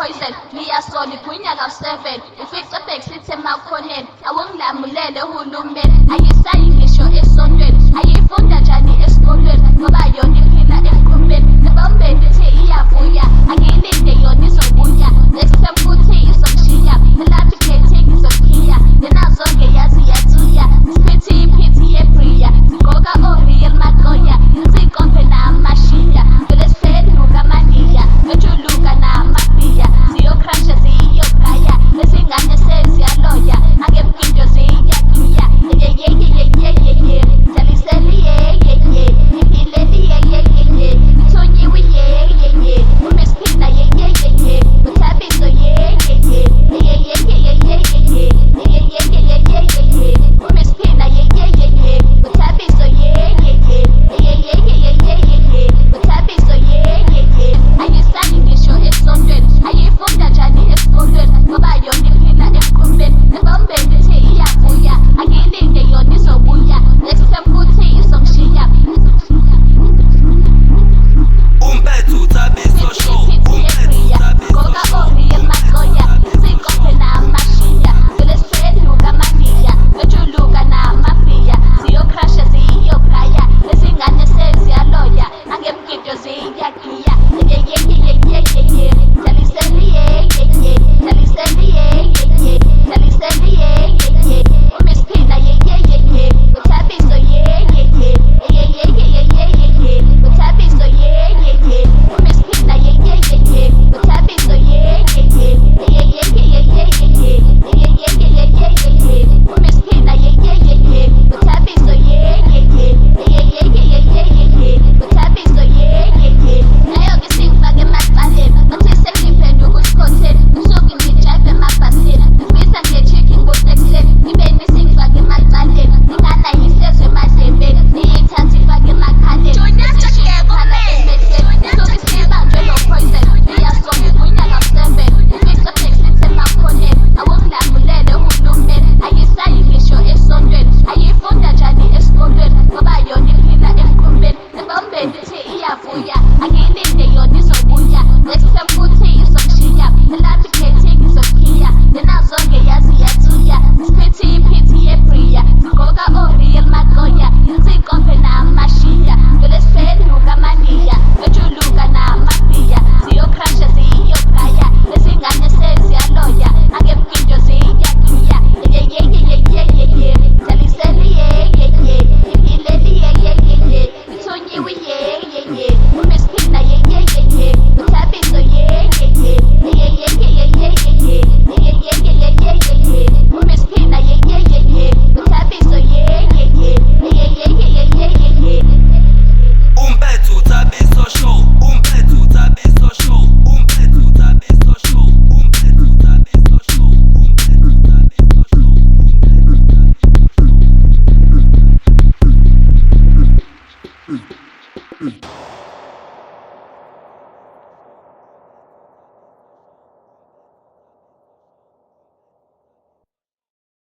poison liyasola igwinya ka7 ufica bhekisithi emakhoneni awungilamulele uhulumeni ayisayi ngisho esontweni ayifunda njani esikolweni ngoba yona iphila emqhumeni nebambeni ithi iyavuya angiyilinde yona izobuya next time futhi izokushiya elaphi khethingi izokhiya nenazonke yazi yathiya isipithi iphithi yebriya sigqoka o-real makoya insikombe namashiya velesiphenduka amaniya bejuluka namabhiya ziyokrasha ziyogaya ezingane seziyaloya angemgindo ziyagiya yeyeyeyeyeyeye dlaliseli yeyeye impileli yeyeyeye ithonyiwe yeyeye umesiphina yeyeyeye uthabiso yeyeye yeyeyeyeyeyeye yeyeyeyeyeyeye umesiphina yeyeyeye uthabiso yeyeye yeyeyeyeyeyeye uthabiso yeyeye ayisayi ngisho esontweni ayifunda njani esikolweni ngoba yona iphila emqhumeni nebambeni ithi iyavuya angiyilinde yona izobuya next time futhi izokushiya Umphethu Thabiso Show, Umphethu Thabiso gqoka Show, o-real makoya insikombe namashiya velesiphenduka amaniya bejuluka namabhiya ziyokrasha ziyogaya ezingane seziyaloya angemgido ziyagiya yeyeyeyeyeyeye dlaliseli yeyeye dlaliseli yeyeye dlaliseli yeyeye umesiphina yeyeyeye uthabiso yeyeye yeyeyeyeyeye uthabiso yeyeye umesiphina yeyeyeye uthabiso yeyeye yeyeyeyeyeye yeyeyeyeyeye umesiphina yeyeyeye uthabiso yeyeye yeyeyeyeyeye uthabiso yeyeye nayo-ke singifake emacaleni bathi sengiphenduka usikhotheni usuke ngijayive emabhasini ngifisa ngejikhi ngibosekuseni ngibeni singifake emacaleni inganayo isezwe emadlebeni iyithathe ifake emakhaleni isishikhala emehleni usuke sibanjwe lo poison liyasola igwinya ka7 ufica bhekisithi emakhoneni awungilamulele uhulumeni ayisayi ngisho esontweni ayifunda njani esikolweni ngoba yona iphila emqhumeni nebambeni ithi iyavuya angiyilinde yona izobuya next time futhi izokushiya elaphi khethingi izokhiya nenazonke yazi yathiya isipithi iphithi yebriya sigqoka o-real makoya insikombe namashiya velesiphenduka amaniya bejuluka namabhiya ziyokrasha ziyogaya ezingane seziyaloya angemgindo ziyagiya yeyeyeyeyeyeye dlaliseli yeyeye impileli yeyeyeye ithonyiwe yeyeye umesiphina yeyeyeye uthabiso yeyeye yeyeyeyeyeye yeyeyeyeyeye umesiphina yeyeyeye uthabiso yeyeye yeyeyeyeyeye Umphethu Thabiso Show, Umphethu Thabiso Show, Umphethu Thabiso Show, Umphethu Thabiso Show, Umphethu Thabiso Show, Umphethu Thabiso Show.